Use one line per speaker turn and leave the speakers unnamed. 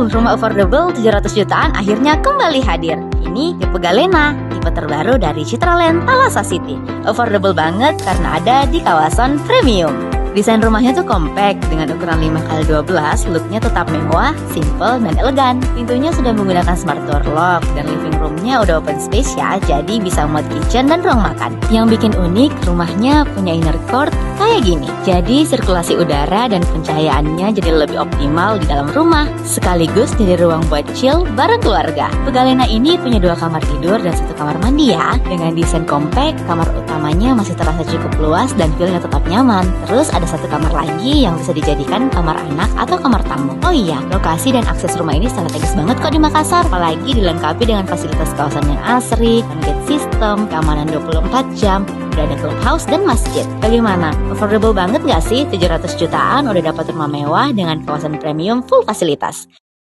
rumah affordable 700 jutaan akhirnya kembali hadir. Ini tipe Galena, tipe terbaru dari Citraland Thalassa City. Affordable banget karena ada di kawasan premium. Desain rumahnya tuh compact dengan ukuran 5x12, looknya tetap mewah, simple, dan elegan. Pintunya sudah menggunakan smart door lock dan living roomnya udah open space ya, jadi bisa muat kitchen dan ruang makan. Yang bikin unik, rumahnya punya inner court kayak gini. Jadi sirkulasi udara dan pencahayaannya jadi lebih optimal di dalam rumah, sekaligus jadi ruang buat chill bareng keluarga. Pegalena ini punya 2 kamar tidur dan 1 kamar mandi ya. Dengan desain compact, kamar utamanya masih terasa cukup luas dan feel-nya tetap nyaman. Terus ada 1 kamar lagi yang bisa dijadikan kamar anak atau kamar tamu. Oh iya, lokasi dan akses rumah ini strategis banget kok di Makassar. Apalagi dilengkapi dengan fasilitas kawasan yang asri, gate system, keamanan 24 jam, udah ada clubhouse dan masjid. Bagaimana? Affordable banget gak sih? 700 jutaan udah dapat rumah mewah dengan kawasan premium full fasilitas.